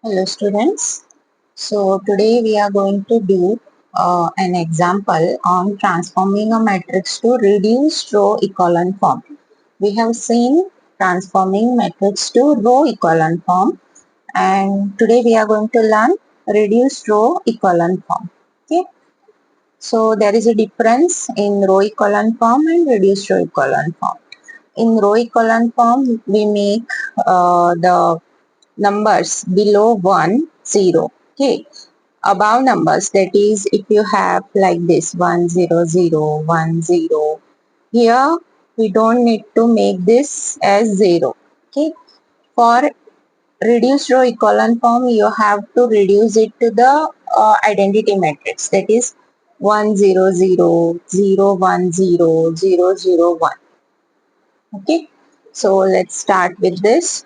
Hello students. So today we are going to do an example on transforming a matrix to reduced row echelon form. We have seen transforming matrix to row echelon form, and today we are going to learn reduced row echelon form. Okay. So there is a difference in row echelon form and reduced row echelon form. In row echelon form we make the numbers below 1 0. Okay, above numbers, that is if you have like this 1 0 0 1 0, here we don't need to make this as 0. Okay, for reduced row echelon form you have to reduce it to the identity matrix, that is 1 0 0 0 1 0 0 0 1. Okay, so let's start with this.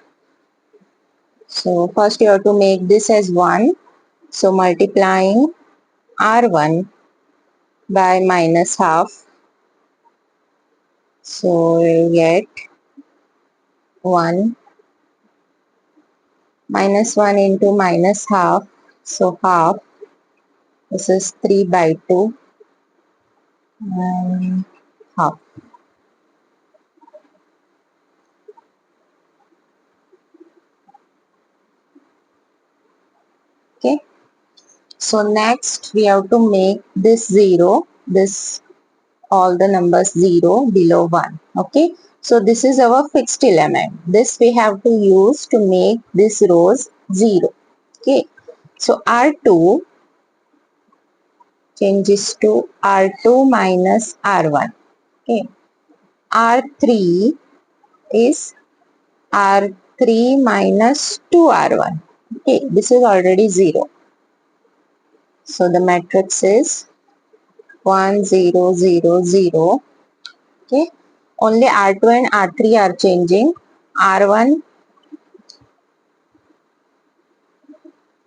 So first you have to make this as 1. So multiplying R1 by minus half. So we'll get 1 minus 1 into minus half. So half. This is 3 by 2 and half. Okay. So next we have to make this 0. This all the numbers 0 below 1. Okay. So this is our fixed element. This we have to use to make this rows 0. Okay. So R2 changes to R2 minus R1. Okay. R3 is R3 minus 2R1. Okay. This is already 0. So the matrix is 1 0 0 0. Okay. Only R2 and R3 are changing. R1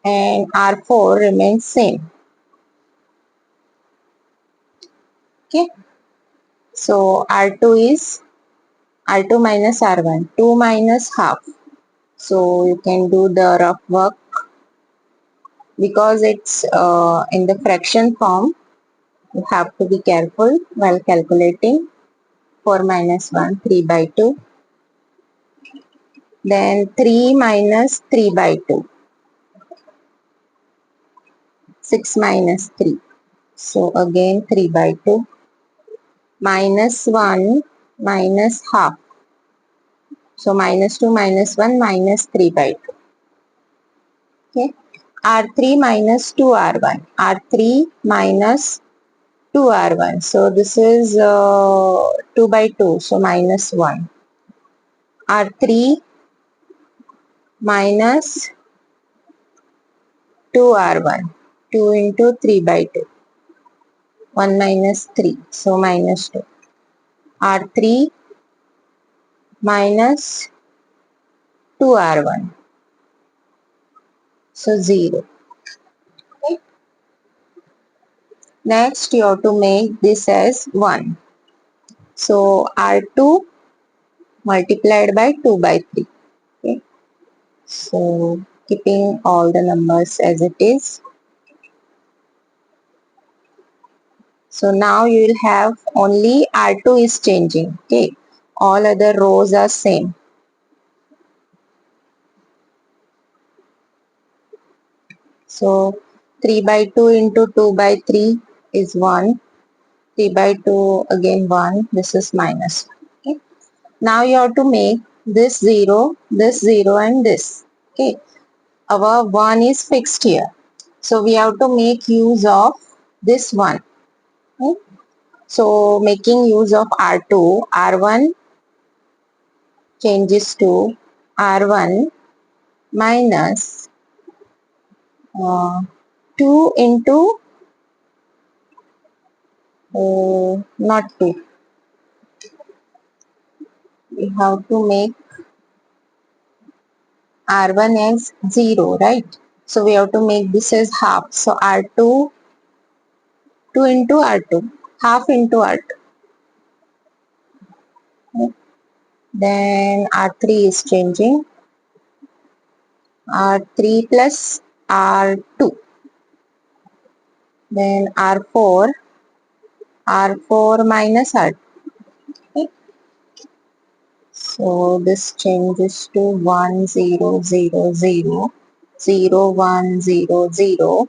and R4 remains same. Okay. So R2 is R2 minus R1. 2 minus half. So you can do the rough work because it's in the fraction form. You have to be careful while calculating. 4 minus 1, 3 by 2. Then 3 minus 3 by 2. 6 minus 3. So again 3 by 2. Minus 1 minus half. So minus 2 minus 1 minus 3 by 2. Okay. R3 minus 2R1. R3 minus 2R1. So this is 2 by 2. So minus 1. R3 minus 2R1. 2 into 3 by 2. 1 minus 3. So minus 2. R3 minus 2R1. So 0. Okay. Next you have to make this as 1. So R2 multiplied by 2 by 3. Okay. So keeping all the numbers as it is. So now you will have only R2 is changing. Okay. All other rows are same. So 3 by 2 into 2 by 3 is 1. 3 by 2 again 1. This is minus 1. Okay. Now you have to make this 0 and this. Okay. Our 1 is fixed here. So we have to make use of this 1. Okay. So making use of R2, R1 changes to R1 minus 2 into not 2. We have to make R1 as 0, right? So we have to make this as half. So R2, 2 into R2, half into R2. Okay. Then R3 is changing. R3 plus R2. Then R4 minus R2. Okay. So this changes to 1 0 0 0 0 1 0 0.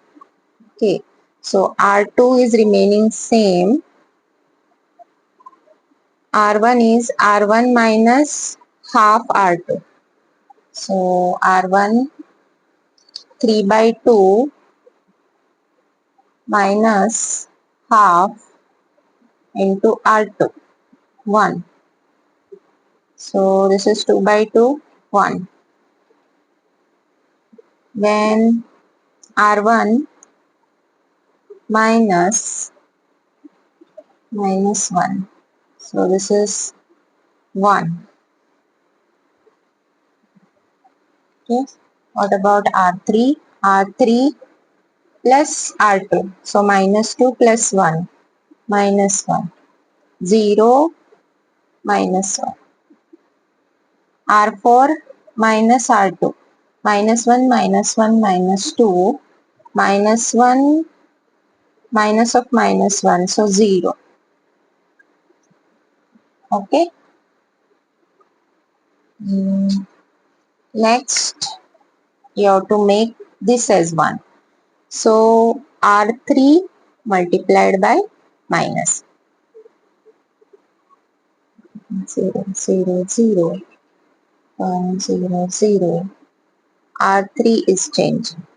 Okay. So R2 is remaining same. R1 is R1 minus half R2. So R1 3 by 2 minus half into R2 1. So this is 2 by 2 1. Then R1 minus 1. So this is 1. Okay. What about R3? R3 plus R2. So minus 2 plus 1. Minus 1. 0 minus 1. R4 minus R2. Minus 1 minus 1 minus 2. Minus 1 minus of minus 1. So 0. Okay. Next, you have to make this as 1. So R3 multiplied by minus 0 0 0 1 0 0. R3 is changing.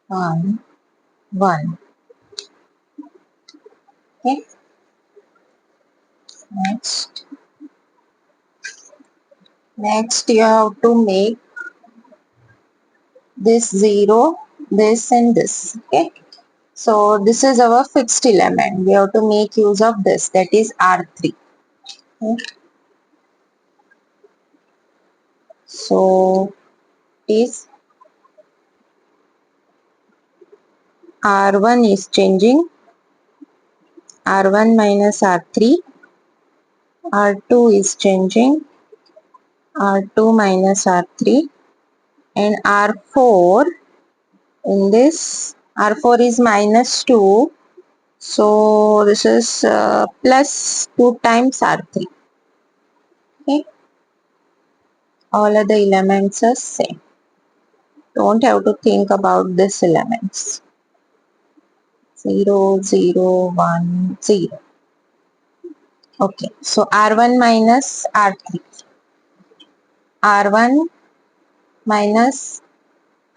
1 1. Okay. Next you have to make this 0, this and this. Okay. So this is our fixed element. We have to make use of this, that is R3. Okay. So is R1 is changing, R1 minus R3, R2 is changing, R2 minus R3, and R4 in this, R4 is minus 2, so this is plus 2 times R3. Okay. All other elements are same. Don't have to think about these elements. 0 0 1 0. Okay, so R1 minus R3. R1 minus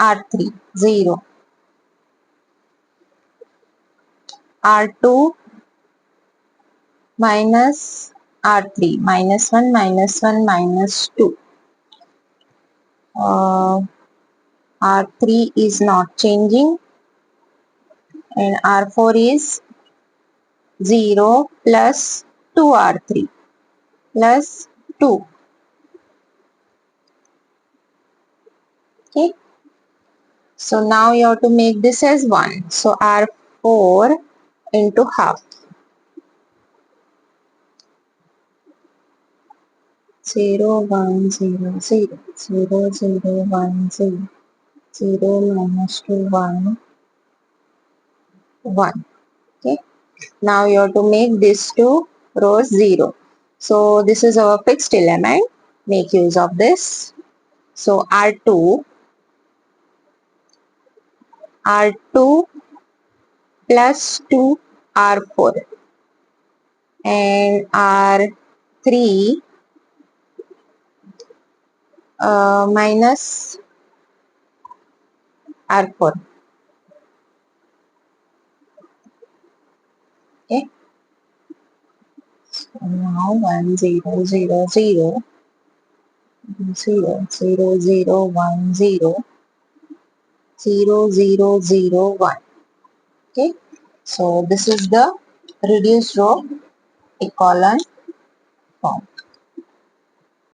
R3 0. R2 minus R3 minus 1 minus 1 minus 2. R3 is not changing and R4 is 0 plus 2R3 plus 2. Okay. So now you have to make this as 1. So R4 into half. 0 1 0 0 0 0 1 0 0 minus 2 1 1. Okay. Now you have to make these two rows 0. So this is our fixed element. Make use of this. So R2 plus 2 R4 and R3 minus R4. Okay. So now 1 0 0 0 0 0 0 1 0 0 0 0 1. Okay. So this is the reduced row echelon form.